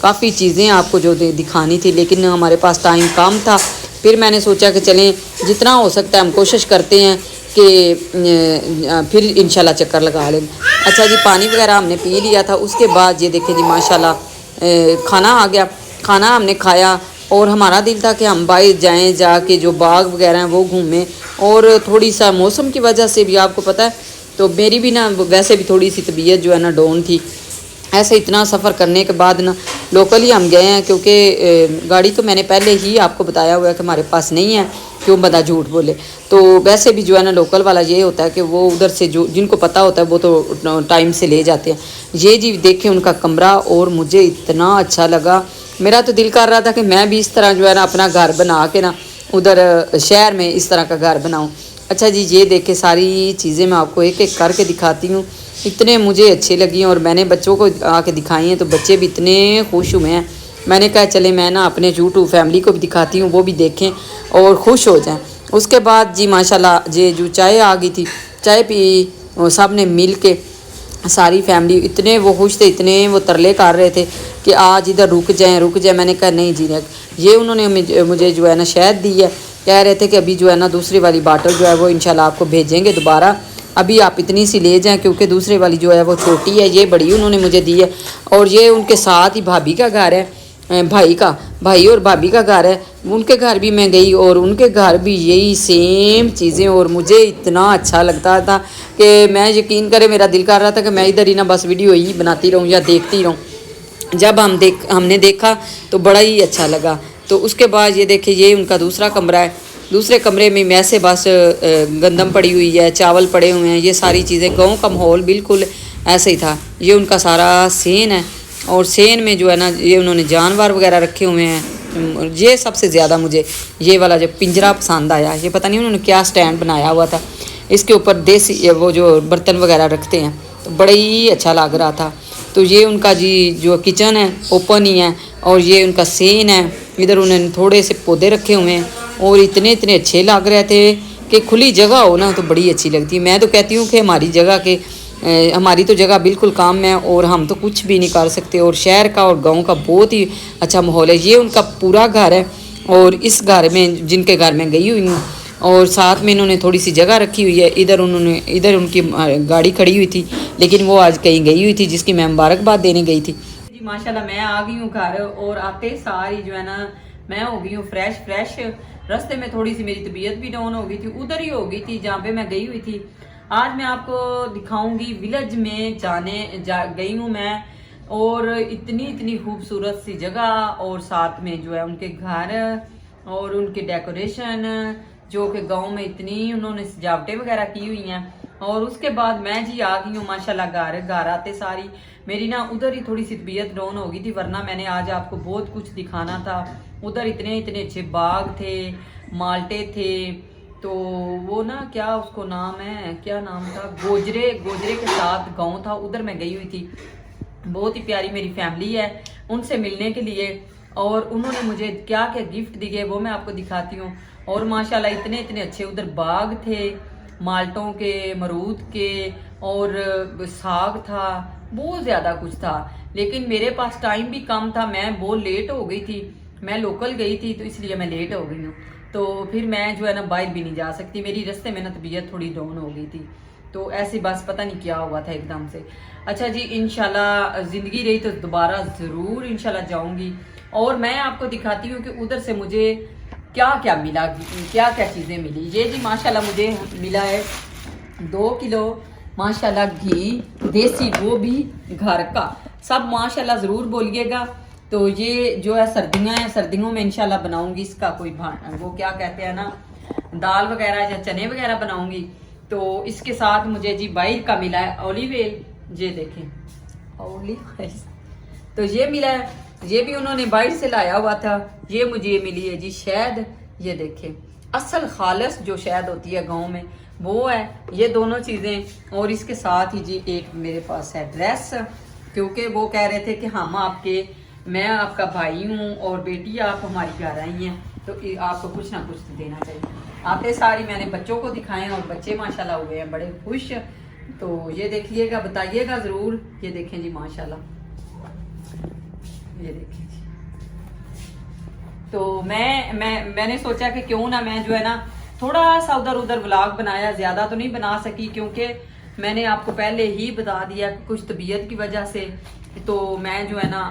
کافی چیزیں آپ کو جو دکھانی تھی، لیکن ہمارے پاس ٹائم کم تھا. پھر میں نے سوچا کہ چلیں جتنا ہو سکتا ہے ہم کوشش کرتے ہیں کہ پھر انشاءاللہ چکر لگا لیں. اچھا جی، پانی وغیرہ ہم نے پی لیا تھا. اس کے بعد یہ دیکھیں جی ماشاءاللہ کھانا آ گیا. کھانا ہم نے کھایا اور ہمارا دل تھا کہ ہم باہر جائیں، جا کے جو باغ وغیرہ ہیں وہ گھومیں. اور تھوڑی سا موسم کی وجہ سے بھی آپ کو پتہ ہے تو میری بھی نا ویسے بھی تھوڑی سی طبیعت جو ہے نا ڈاؤن تھی. ایسے اتنا سفر کرنے کے بعد نا لوکل ہی ہم گئے ہیں، کیونکہ گاڑی تو میں نے پہلے ہی آپ کو بتایا ہوا ہے کہ ہمارے پاس نہیں ہے، کیوں بندہ جھوٹ بولے. تو ویسے بھی جو ہے نا لوکل والا یہ ہوتا ہے کہ وہ ادھر سے جو جن کو پتہ ہوتا ہے وہ تو ٹائم سے لے جاتے ہیں. یہ جی دیکھیں ان کا کمرہ، اور مجھے اتنا اچھا لگا. میرا تو دل کر رہا تھا کہ میں بھی اس طرح جو ہے نا اپنا گھر بنا کے نا ادھر شہر میں اس طرح کا گھر بناؤں. اچھا جی، یہ دیکھیں ساری چیزیں میں آپ کو ایک ایک کر کے دکھاتی ہوں. اتنے مجھے اچھے لگی ہیں اور میں نے بچوں کو آ کے دکھائی ہیں تو بچے بھی اتنے خوش ہوئے ہیں. میں نے کہا چلے میں نا اپنے یوٹیوب فیملی کو بھی دکھاتی ہوں، وہ بھی دیکھیں اور خوش ہو جائیں. اس کے بعد جی ماشاءاللہ یہ جو چائے آ گئی تھی، چائے پی سب نے مل کے، ساری فیملی. اتنے وہ خوش تھے، اتنے وہ ترلے کر رہے تھے کہ آج ادھر رک جائیں. میں نے کہا نہیں جی، یہ انہوں نے مجھے جو ہے نا شہد دی ہے. کہہ رہے تھے کہ ابھی جو ہے نا دوسری والی باٹل جو ہے وہ انشاءاللہ آپ کو بھیجیں گے دوبارہ، ابھی آپ اتنی سی لے جائیں کیونکہ دوسری والی جو ہے وہ چھوٹی ہے. یہ بڑی انہوں نے مجھے دی ہے. اور یہ ان کے ساتھ ہی بھابھی کا گھر ہے، بھائی اور بھابھی کا گھر ہے. ان کے گھر بھی میں گئی اور ان کے گھر بھی یہی سیم چیزیں، اور مجھے اتنا اچھا لگتا تھا کہ میں یقین کرے میرا دل کر رہا تھا کہ میں ادھر ہی نا بس ویڈیو ہی بناتی رہوں یا دیکھتی رہوں. جب ہم نے دیکھا تو بڑا ہی اچھا لگا. تو اس کے بعد یہ دیکھیں یہ ان کا دوسرا کمرہ ہے. دوسرے کمرے میں ایسے بس گندم پڑی ہوئی ہے، چاول پڑے ہوئے ہیں، یہ ساری چیزیں. گاؤں کا ماحول بالکل ایسے ہی تھا. یہ ان کا سارا سین ہے، اور سین میں جو ہے نا یہ انہوں نے جانور وغیرہ رکھے ہوئے ہیں. یہ سب سے زیادہ مجھے یہ والا جو پنجرہ پسند آیا. یہ پتہ نہیں انہوں نے کیا سٹینڈ بنایا ہوا تھا، اس کے اوپر دیسی وہ جو برتن وغیرہ رکھتے ہیں، تو بڑا ہی اچھا لگ رہا تھا. تو یہ ان کا جی جو کچن ہے اوپن ہی ہے، اور یہ ان کا سین ہے. ادھر انہوں نے تھوڑے سے پودے رکھے ہوئے ہیں اور اتنے اچھے لگ رہے تھے کہ کھلی جگہ ہو نا تو بڑی اچھی لگتی ہے. میں تو کہتی ہوں کہ ہماری تو جگہ بالکل کام ہے اور ہم تو کچھ بھی نہیں کر سکتے. اور شہر کا اور گاؤں کا بہت ہی اچھا ماحول ہے. یہ ان کا پورا گھر ہے، اور اس گھر میں جن کے گھر میں گئی ہوئی ہوں، اور ساتھ میں انہوں نے تھوڑی سی جگہ رکھی ہوئی ہے. ادھر ان کی گاڑی کھڑی ہوئی تھی، لیکن وہ آج کہیں گئی ہوئی تھی جس کی میں مبارکباد دینے گئی تھی. جی ماشاءاللہ میں آ گئی ہوں گھر، اور آتے ساری جو ہے نا میں ہو گئی ہوں فریش. رستے میں تھوڑی سی میری طبیعت بھی ڈاؤن ہو گئی تھی، ادھر ہی ہو گئی تھی جہاں پہ میں گئی ہوئی تھی. آج میں آپ کو دکھاؤں گی ولیج میں گئی ہوں میں، اور اتنی خوبصورت سی جگہ، اور ساتھ میں جو ہے ان کے گھر اور ان کے ڈیکوریشن جو کہ گاؤں میں اتنی انہوں نے سجاوٹیں وغیرہ کی ہوئی ہیں. اور اس کے بعد میں جی آ گئی ہوں ماشاءاللہ گھر آتے ساری میری نا ادھر ہی تھوڑی سی طبیعت ڈاؤن ہو گئی تھی، ورنہ میں نے آج آپ کو بہت کچھ دکھانا تھا. ادھر اتنے اچھے باغ تھے، مالٹے تھے. تو وہ نا کیا اس کو نام ہے، کیا نام تھا، گوجرے کے ساتھ گاؤں تھا، ادھر میں گئی ہوئی تھی. بہت ہی پیاری میری فیملی ہے، ان سے ملنے کے لیے. اور انہوں نے مجھے کیا گفٹ دیے وہ میں آپ کو دکھاتی ہوں. اور ماشاءاللہ اتنے اچھے ادھر باغ تھے، مالٹوں کے، مرود کے، اور ساگ تھا، بہت زیادہ کچھ تھا. لیکن میرے پاس ٹائم بھی کم تھا، میں بہت لیٹ ہو گئی تھی. میں لوکل گئی تھی تو اس لیے میں لیٹ ہو گئی ہوں. تو پھر میں جو ہے نا باہر بھی نہیں جا سکتی، میری رستے میں نا طبیعت تھوڑی ڈاؤن ہو گئی تھی. تو ایسی بس پتہ نہیں کیا ہوا تھا ایک دم سے. اچھا جی، انشاءاللہ زندگی رہی تو دوبارہ ضرور انشاءاللہ جاؤں گی. اور میں آپ کو دکھاتی ہوں کہ ادھر سے مجھے کیا ملا، کیا چیزیں ملی. یہ جی ماشاءاللہ مجھے ملا ہے 2 کلو ماشاءاللہ گھی دیسی، وہ بھی گھر کا. سب ماشاءاللہ ضرور بولیے گا. تو یہ جو ہے سردیاں ہیں، سردیوں میں انشاءاللہ بناؤں گی اس کا کوئی وہ کیا کہتے ہیں نا، دال وغیرہ یا چنے وغیرہ بناؤں گی. تو اس کے ساتھ مجھے جی باہر کا ملا ہے اولیو آئل. یہ دیکھیں اولیو آئل، تو یہ ملا ہے، یہ بھی انہوں نے باہر سے لایا ہوا تھا. یہ مجھے ملی ہے جی شہد. یہ دیکھیں اصل خالص جو شہد ہوتی ہے گاؤں میں وہ ہے. یہ دونوں چیزیں. اور اس کے ساتھ ہی جی ایک میرے پاس ہے ڈریس، کیونکہ وہ کہہ رہے تھے کہ میں آپ کا بھائی ہوں اور بیٹی آپ ہماری گھر آئی ہیں تو آپ کو کچھ نہ کچھ دینا چاہیے. آتے ساری میں نے بچوں کو دکھائے ہیں اور بچے ماشاءاللہ ہوئے ہیں بڑے خوش. تو یہ دیکھیے گا، بتائیے گا ضرور. یہ دیکھیں جی ماشاءاللہ یہ دیکھیں جی. تو میں نے سوچا کہ کیوں نہ میں جو ہے نا تھوڑا سا ادھر ولاگ بنایا, زیادہ تو نہیں بنا سکی کیونکہ میں نے آپ کو پہلے ہی بتا دیا کہ کچھ طبیعت کی وجہ سے تو میں جو ہے نا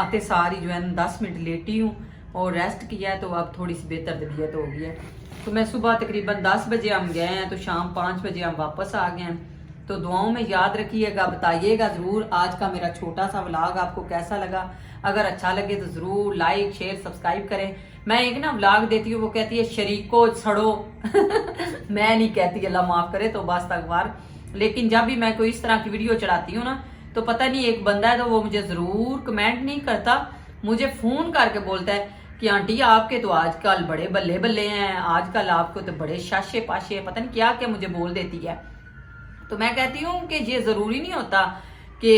آتے ساری جو ہے نا 10 منٹ لیٹی ہوں اور ریسٹ کیا ہے, تو اب تھوڑی سی بہتر طبیعت ہو گئی ہے. تو میں صبح تقریباً 10 بجے ہم گئے ہیں تو شام 5 بجے ہم واپس آ گئے ہیں. تو دعاؤں میں یاد رکھیے گا, بتائیے گا ضرور آج کا میرا چھوٹا سا ولاگ آپ کو کیسا لگا. اگر اچھا لگے تو ضرور لائک شیئر سبسکرائب کریں. میں ایک نا ولاگ دیتی ہوں, وہ کہتی ہے شریکو چھڑو میں نہیں کہتی, اللہ معاف کرے تو استغفار. لیکن جب بھی میں کوئی اس طرح کی ویڈیو چڑھاتی ہوں نا تو پتہ نہیں ایک بندہ ہے تو وہ مجھے ضرور کمنٹ نہیں کرتا, مجھے فون کر کے بولتا ہے کہ آنٹی آپ کے تو آج کل بڑے بلے بلے ہیں, آج کل آپ کو تو بڑے شاشے پاشے, پتہ نہیں کیا کیا مجھے بول دیتی ہے. تو میں کہتی ہوں کہ یہ ضروری نہیں ہوتا کہ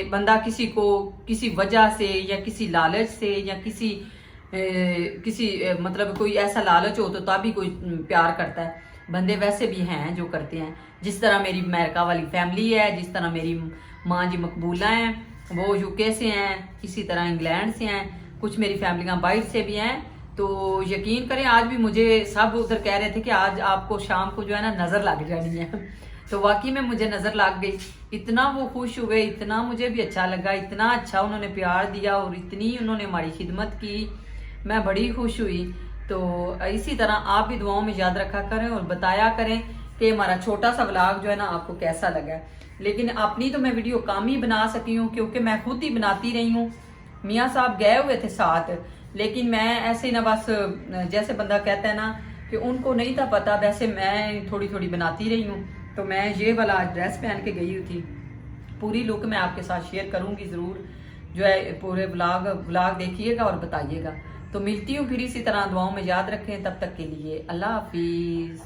بندہ کسی کو کسی وجہ سے یا کسی لالچ سے یا کسی مطلب کوئی ایسا لالچ ہو تو تبھی کوئی پیار کرتا ہے. بندے ویسے بھی ہیں جو کرتے ہیں, جس طرح میری امریکہ والی فیملی ہے, جس طرح میری ماں جی مقبولہ ہیں وہ یو کے سے ہیں, اسی طرح انگلینڈ سے ہیں, کچھ میری فیملیاں باہر سے بھی ہیں. تو یقین کریں آج بھی مجھے سب ادھر کہہ رہے تھے کہ آج آپ کو شام کو جو ہے نا نظر لگ جانی ہے. تو واقعی میں مجھے نظر لگ گئی, اتنا وہ خوش ہوئے, اتنا مجھے بھی اچھا لگا, اتنا اچھا انہوں نے پیار دیا اور اتنی انہوں نے ہماری خدمت کی, میں بڑی خوش ہوئی. تو اسی طرح آپ بھی دعاؤں میں یاد رکھا کریں اور بتایا کریں کہ ہمارا چھوٹا سا ولاگ جو ہے نا آپ کو کیسا لگا ہے. لیکن اپنی تو میں ویڈیو کم ہی بنا سکی ہوں کیونکہ میں خود ہی بناتی رہی ہوں. میاں صاحب گئے ہوئے تھے ساتھ, لیکن میں ایسے نہ بس جیسے بندہ کہتا ہے نا کہ ان کو نہیں تھا پتا, ویسے میں تھوڑی تھوڑی بناتی رہی ہوں. تو میں یہ والا ڈریس پہن کے گئی ہوئی تھی, پوری لک میں آپ کے ساتھ شیئر کروں گی ضرور, جو ہے پورے ولاگ دیکھیے گا اور بتائیے گا. تو ملتی ہوں پھر اسی طرح, دعاؤں میں یاد رکھیں, تب تک کے لیے اللہ حافظ.